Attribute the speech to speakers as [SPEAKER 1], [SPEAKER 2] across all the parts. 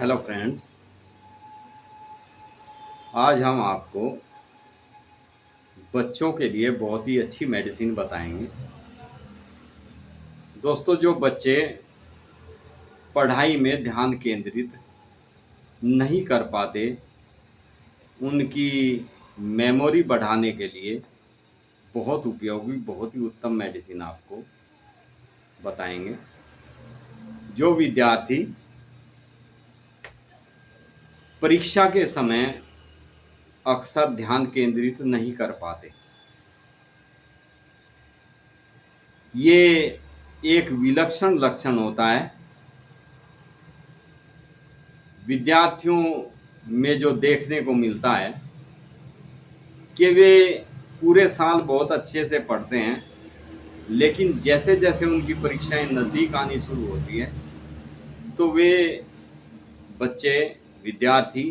[SPEAKER 1] Hello friends. आज हम आपको बच्चों के लिए बहुत ही अच्छी मेडिसिन बताएंगे। दोस्तों, जो बच्चे पढ़ाई में ध्यान केंद्रित नहीं कर पाते, उनकी मेमोरी बढ़ाने के लिए बहुत उपयोगी, बहुत ही उत्तम मेडिसिन आपको बताएंगे। जो विद्यार्थी परीक्षा के समय अक्सर ध्यान केंद्रित नहीं कर पाते, ये एक विलक्षण लक्षण होता है। विद्यार्थियों में जो देखने को मिलता है कि वे पूरे साल बहुत अच्छे से पढ़ते हैं, लेकिन जैसे जैसे उनकी परीक्षाएं नज़दीक आनी शुरू होती है तो वे बच्चे, विद्यार्थी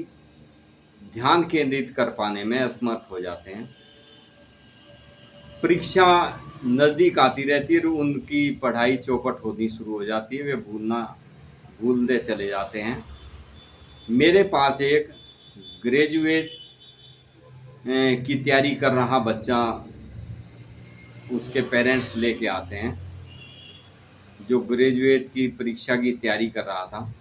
[SPEAKER 1] ध्यान केंद्रित कर पाने में असमर्थ हो जाते हैं। परीक्षा नज़दीक आती रहती है तो उनकी पढ़ाई चौपट होनी शुरू हो जाती है, वे भूलते चले जाते हैं। मेरे पास एक ग्रेजुएट की तैयारी कर रहा बच्चा, उसके पेरेंट्स लेके आते हैं, जो ग्रेजुएट की परीक्षा की तैयारी कर रहा था।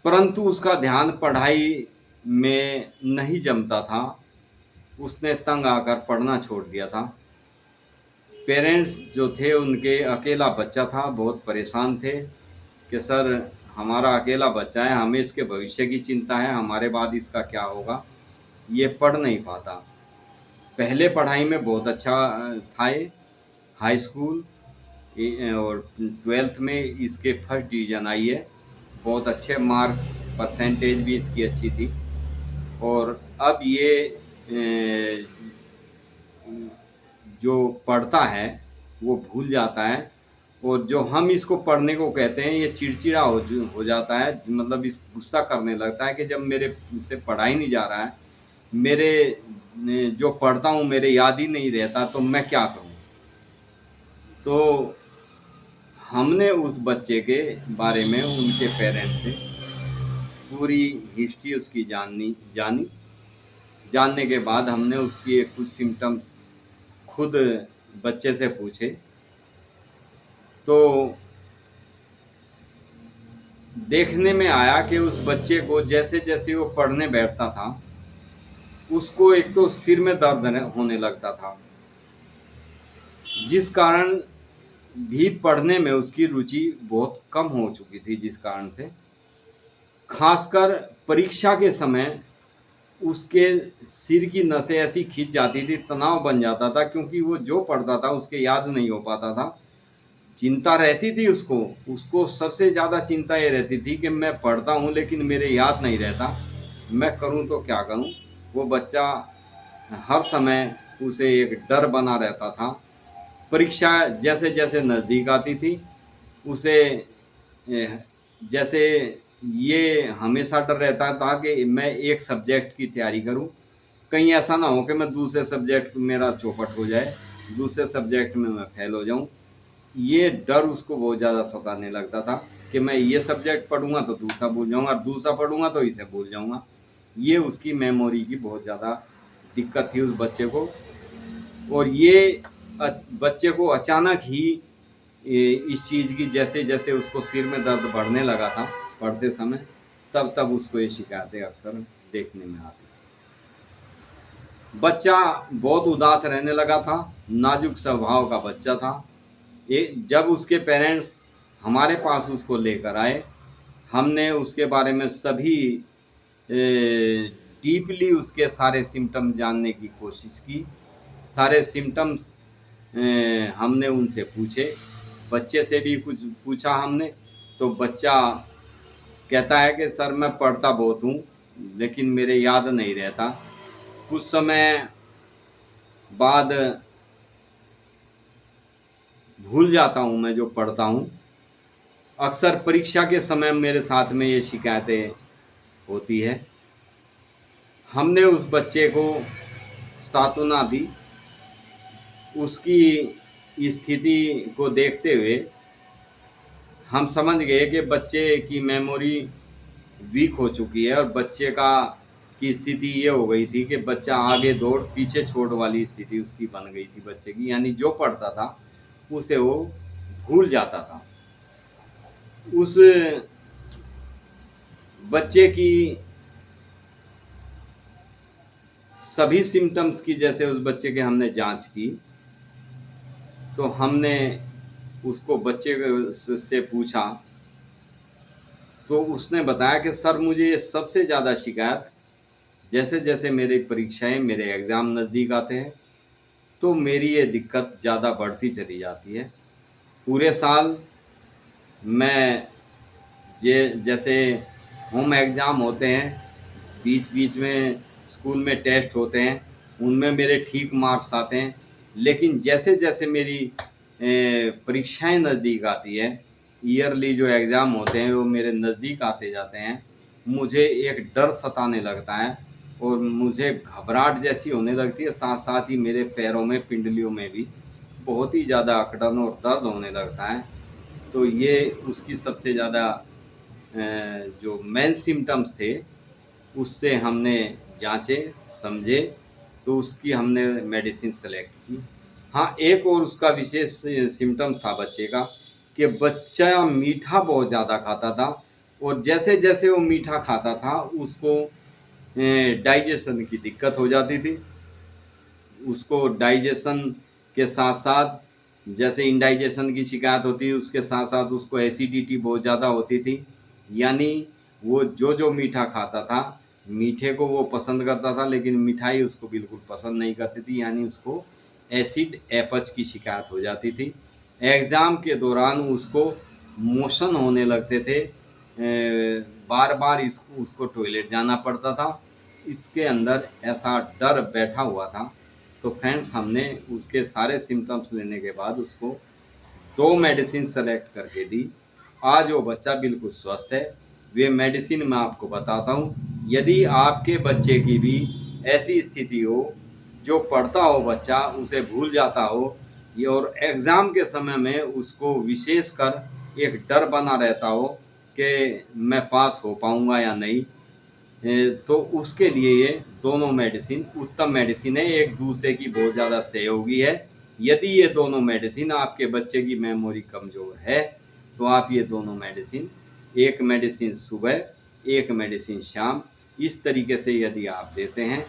[SPEAKER 1] परंतु उसका ध्यान पढ़ाई में नहीं जमता था, उसने तंग आकर पढ़ना छोड़ दिया था। पेरेंट्स जो थे, उनके अकेला बच्चा था, बहुत परेशान थे कि सर, हमारा अकेला बच्चा है, हमें इसके भविष्य की चिंता है, हमारे बाद इसका क्या होगा, ये पढ़ नहीं पाता। पहले पढ़ाई में बहुत अच्छा था, ये हाई स्कूल और 12th में इसके फर्स्ट डिवीज़न आई है, बहुत अच्छे मार्क्स, परसेंटेज भी इसकी अच्छी थी। और अब ये जो पढ़ता है वो भूल जाता है, और जो हम इसको पढ़ने को कहते हैं ये चिड़चिड़ा हो जाता है, मतलब इस गुस्सा करने लगता है कि जब मेरे से पढ़ा ही नहीं जा रहा है, मेरे जो पढ़ता हूँ मेरे याद ही नहीं रहता, तो मैं क्या करूँ। तो हमने उस बच्चे के बारे में उनके पेरेंट्स से पूरी हिस्ट्री उसकी जानी। जानने के बाद हमने उसकी कुछ सिम्टम्स खुद बच्चे से पूछे, तो देखने में आया कि उस बच्चे को जैसे जैसे वो पढ़ने बैठता था, उसको एक तो सिर में दर्द होने लगता था, जिस कारण भी पढ़ने में उसकी रुचि बहुत कम हो चुकी थी, जिस कारण से खासकर परीक्षा के समय उसके सिर की नसें ऐसी खिंच जाती थी, तनाव बन जाता था, क्योंकि वो जो पढ़ता था उसके याद नहीं हो पाता था। चिंता रहती थी उसको उसको सबसे ज़्यादा चिंता ये रहती थी कि मैं पढ़ता हूँ लेकिन मेरे याद नहीं रहता, मैं करूँ तो क्या करूँ। वो बच्चा हर समय उसे एक डर बना रहता था। परीक्षा जैसे जैसे नज़दीक आती थी, उसे जैसे ये हमेशा डर रहता था कि मैं एक सब्जेक्ट की तैयारी करूं, कहीं ऐसा ना हो कि मैं दूसरे सब्जेक्ट मेरा चौपट हो जाए, दूसरे सब्जेक्ट में मैं फेल हो जाऊं। ये डर उसको बहुत ज़्यादा सताने लगता था कि मैं ये सब्जेक्ट पढ़ूंगा तो दूसरा भूल जाऊंगा, और दूसरा पढ़ूंगा तो इसे भूल जाऊंगा। ये उसकी मेमोरी की बहुत ज़्यादा दिक्कत थी उस बच्चे को। और ये बच्चे को अचानक ही इस चीज़ की, जैसे जैसे उसको सिर में दर्द बढ़ने लगा था पढ़ते समय, तब तब उसको ये शिकायतें अक्सर देखने में आती थी। बच्चा बहुत उदास रहने लगा था, नाजुक स्वभाव का बच्चा था। जब उसके पेरेंट्स हमारे पास उसको लेकर आए, हमने उसके बारे में सभी डीपली उसके सारे सिम्टम जानने की कोशिश की। सारे सिम्टम्स हमने उनसे पूछे, बच्चे से भी कुछ पूछा हमने। तो बच्चा कहता है कि सर, मैं पढ़ता बहुत हूँ लेकिन मेरे याद नहीं रहता, कुछ समय बाद भूल जाता हूँ मैं जो पढ़ता हूँ। अक्सर परीक्षा के समय मेरे साथ में ये शिकायतें होती है। हमने उस बच्चे को सांत्वना दी। उसकी स्थिति को देखते हुए हम समझ गए कि बच्चे की मेमोरी वीक हो चुकी है और बच्चे का की स्थिति ये हो गई थी कि बच्चा आगे दौड़ पीछे छोड़ वाली स्थिति उसकी बन गई थी बच्चे की, यानी जो पढ़ता था उसे वो भूल जाता था। उस बच्चे की सभी सिम्टम्स की जैसे उस बच्चे के हमने जांच की, तो हमने उसको बच्चे से पूछा, तो उसने बताया कि सर मुझे ये सबसे ज़्यादा शिकायत जैसे जैसे मेरी परीक्षाएं मेरे एग्ज़ाम नज़दीक आते हैं तो मेरी ये दिक्कत ज़्यादा बढ़ती चली जाती है। पूरे साल मैं जैसे होम एग्ज़ाम होते हैं, बीच बीच में स्कूल में टेस्ट होते हैं, उनमें मेरे ठीक मार्क्स आते हैं, लेकिन जैसे जैसे मेरी परीक्षाएं नज़दीक आती है, ईयरली जो एग्ज़ाम होते हैं वो मेरे नज़दीक आते जाते हैं, मुझे एक डर सताने लगता है और मुझे घबराहट जैसी होने लगती है, साथ साथ ही मेरे पैरों में पिंडलियों में भी बहुत ही ज़्यादा अकड़न और दर्द होने लगता है। तो ये उसकी सबसे ज़्यादा जो मेन सिम्टम्स थे उससे हमने जांचे, समझे, तो उसकी हमने मेडिसिन सेलेक्ट की। हाँ, एक और उसका विशेष सिम्टम्स था बच्चे का कि बच्चा मीठा बहुत ज़्यादा खाता था और जैसे जैसे वो मीठा खाता था उसको डाइजेशन की दिक्कत हो जाती थी। उसको डाइजेशन के साथ साथ जैसे इंडाइजेशन की शिकायत होती है, उसके साथ साथ उसको एसिडिटी बहुत ज़्यादा होती थी। यानी वो जो मीठा खाता था, मीठे को वो पसंद करता था लेकिन मिठाई उसको बिल्कुल पसंद नहीं करती थी, यानी उसको एसिड एपच की शिकायत हो जाती थी। एग्ज़ाम के दौरान उसको मोशन होने लगते थे, बार बार उसको टॉयलेट जाना पड़ता था। इसके अंदर ऐसा डर बैठा हुआ था। तो फ्रेंड्स हमने उसके सारे सिम्टम्स लेने के बाद उसको 2 मेडिसिन सेलेक्ट करके दी। आज वो बच्चा बिल्कुल स्वस्थ है। वे मेडिसिन मैं आपको बताता हूँ। यदि आपके बच्चे की भी ऐसी स्थिति हो, जो पढ़ता हो बच्चा उसे भूल जाता हो, ये और एग्ज़ाम के समय में उसको विशेषकर एक डर बना रहता हो कि मैं पास हो पाऊँगा या नहीं, तो उसके लिए ये दोनों मेडिसिन उत्तम मेडिसिन है, एक दूसरे की बहुत ज़्यादा सहयोगी है। यदि ये दोनों मेडिसिन आपके बच्चे की मेमोरी कमज़ोर है तो आप ये दोनों मेडिसिन, एक मेडिसिन सुबह, एक मेडिसिन शाम, इस तरीके से यदि आप देते हैं,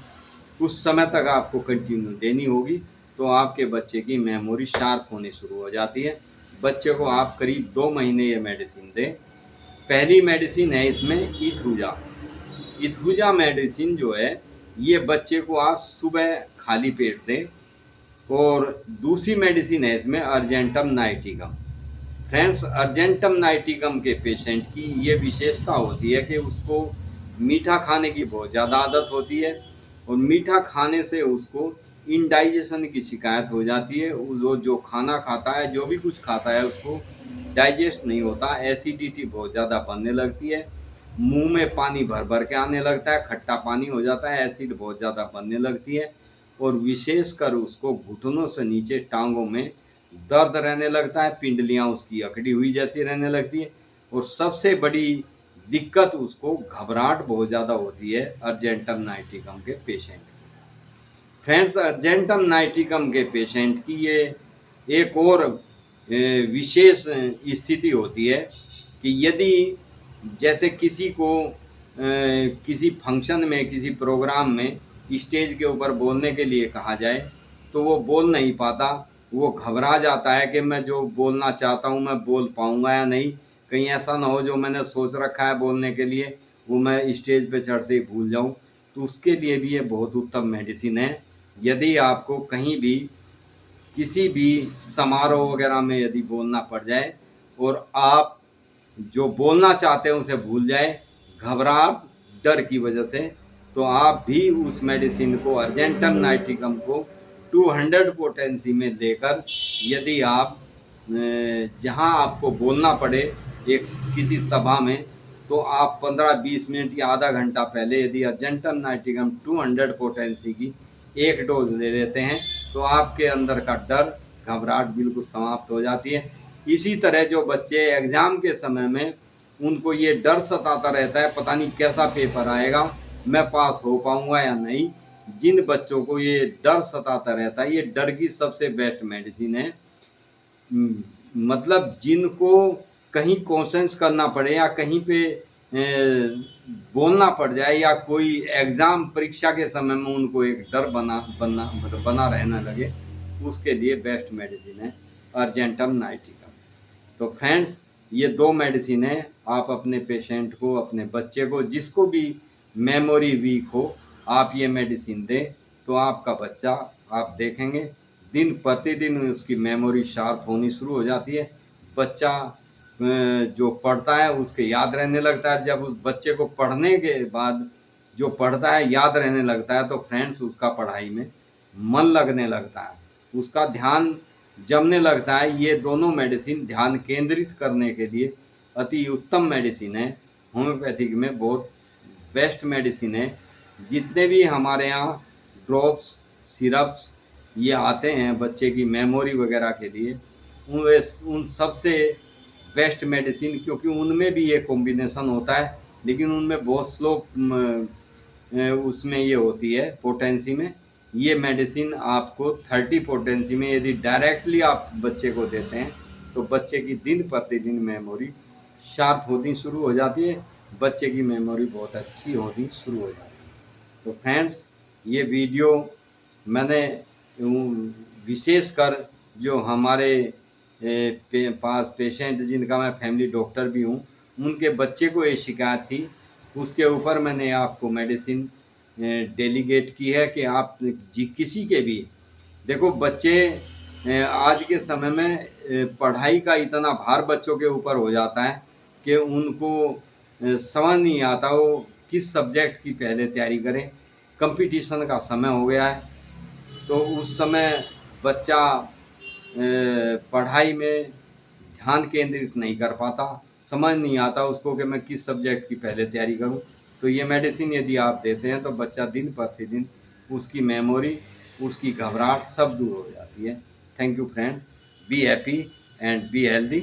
[SPEAKER 1] कुछ समय तक आपको कंटिन्यू देनी होगी, तो आपके बच्चे की मेमोरी शार्प होनी शुरू हो जाती है। बच्चे को आप करीब 2 महीने ये मेडिसिन दें। पहली मेडिसिन है इसमें ईथुजा। ईथुजा मेडिसिन जो है, ये बच्चे को आप सुबह खाली पेट दें और दूसरी मेडिसिन है इसमें अर्जेंटम नाइटिगम। फ्रेंड्स, अर्जेंटम नाइटिगम के पेशेंट की ये विशेषता होती है कि उसको मीठा खाने की बहुत ज़्यादा आदत होती है और मीठा खाने से उसको इंडाइजेशन की शिकायत हो जाती है। वो जो खाना खाता है, जो भी कुछ खाता है, उसको डाइजेस्ट नहीं होता, एसिडिटी बहुत ज़्यादा बनने लगती है, मुंह में पानी भर भर के आने लगता है, खट्टा पानी हो जाता है, एसिड बहुत ज़्यादा बनने लगती है और विशेषकर उसको घुटनों से नीचे टांगों में दर्द रहने लगता है, पिंडलियाँ उसकी अकड़ी हुई जैसी रहने लगती है और सबसे बड़ी दिक्कत उसको घबराहट बहुत ज़्यादा होती है अर्जेंटम नाइटिकम के पेशेंट। फ्रेंड्स, अर्जेंटम नाइटिकम के पेशेंट की ये एक और विशेष स्थिति होती है कि यदि जैसे किसी को किसी फंक्शन में, किसी प्रोग्राम में स्टेज के ऊपर बोलने के लिए कहा जाए तो वो बोल नहीं पाता, वो घबरा जाता है कि मैं जो बोलना चाहता हूँ मैं बोल पाऊँगा या नहीं, कहीं ऐसा ना हो जो मैंने सोच रखा है बोलने के लिए वो मैं स्टेज पे चढ़ते ही भूल जाऊँ। तो उसके लिए भी ये बहुत उत्तम मेडिसिन है। यदि आपको कहीं भी किसी भी समारोह वगैरह में यदि बोलना पड़ जाए और आप जो बोलना चाहते हैं उसे भूल जाए, घबराहट, डर की वजह से, तो आप भी उस मेडिसिन को, अर्जेंटम नाइटिकम को 200 पोटेंसी में लेकर यदि आप जहां आपको बोलना पड़े एक किसी सभा में, तो आप 15-20 मिनट या आधा घंटा पहले यदि अर्जेंटम नाइटिकम 200 पोटेंसी की एक डोज ले लेते हैं तो आपके अंदर का डर, घबराहट बिल्कुल समाप्त हो जाती है। इसी तरह जो बच्चे एग्ज़ाम के समय में उनको ये डर सताता रहता है, पता नहीं कैसा पेपर आएगा, मैं पास हो पाऊँगा या नहीं। जिन बच्चों को ये डर सताता रहता है, ये डर की सबसे बेस्ट मेडिसिन है। मतलब जिनको कहीं क्वेश्चंस करना पड़े या कहीं पे बोलना पड़ जाए या कोई एग्ज़ाम परीक्षा के समय में उनको एक डर बना रहने लगे, उसके लिए बेस्ट मेडिसिन है अर्जेंटम नाइटिकम। तो फ्रेंड्स, ये 2 मेडिसिन है, आप अपने पेशेंट को, अपने बच्चे को, जिसको भी मेमोरी वीक हो, आप ये मेडिसिन दें, तो आपका बच्चा, आप देखेंगे दिन प्रतिदिन उसकी मेमोरी शार्प होनी शुरू हो जाती है। बच्चा जो पढ़ता है उसके याद रहने लगता है। जब उस बच्चे को पढ़ने के बाद जो पढ़ता है याद रहने लगता है, तो फ्रेंड्स उसका पढ़ाई में मन लगने लगता है, उसका ध्यान जमने लगता है। ये दोनों मेडिसिन ध्यान केंद्रित करने के लिए अति उत्तम मेडिसिन है। होम्योपैथिक में बहुत बेस्ट मेडिसिन है। जितने भी हमारे यहाँ ड्रॉप्स, सिरप्स ये आते हैं बच्चे की मेमोरी वगैरह के लिए, उन सबसे बेस्ट मेडिसिन, क्योंकि उनमें भी ये कॉम्बिनेशन होता है, लेकिन उनमें बहुत स्लो उसमें ये होती है पोटेंसी में। ये मेडिसिन आपको 30 पोटेंसी में यदि डायरेक्टली आप बच्चे को देते हैं, तो बच्चे की दिन प्रतिदिन मेमोरी शार्प होनी शुरू हो जाती है, बच्चे की मेमोरी बहुत अच्छी होनी शुरू हो जाती है। तो फ्रेंड्स, ये वीडियो मैंने विशेषकर जो हमारे पास पेशेंट, जिनका मैं फैमिली डॉक्टर भी हूँ, उनके बच्चे को ये शिकायत थी, उसके ऊपर मैंने आपको मेडिसिन डेलीगेट की है कि आप किसी के भी देखो, बच्चे आज के समय में पढ़ाई का इतना भार बच्चों के ऊपर हो जाता है कि उनको समझ नहीं आता वो किस सब्जेक्ट की पहले तैयारी करें। कंपटीशन का समय हो गया है, तो उस समय बच्चा पढ़ाई में ध्यान केंद्रित नहीं कर पाता, समझ नहीं आता उसको कि मैं किस सब्जेक्ट की पहले तैयारी करूं। तो ये मेडिसिन यदि आप देते हैं, तो बच्चा दिन प्रतिदिन उसकी मेमोरी, उसकी घबराहट सब दूर हो जाती है। Thank you friends, be happy and be healthy.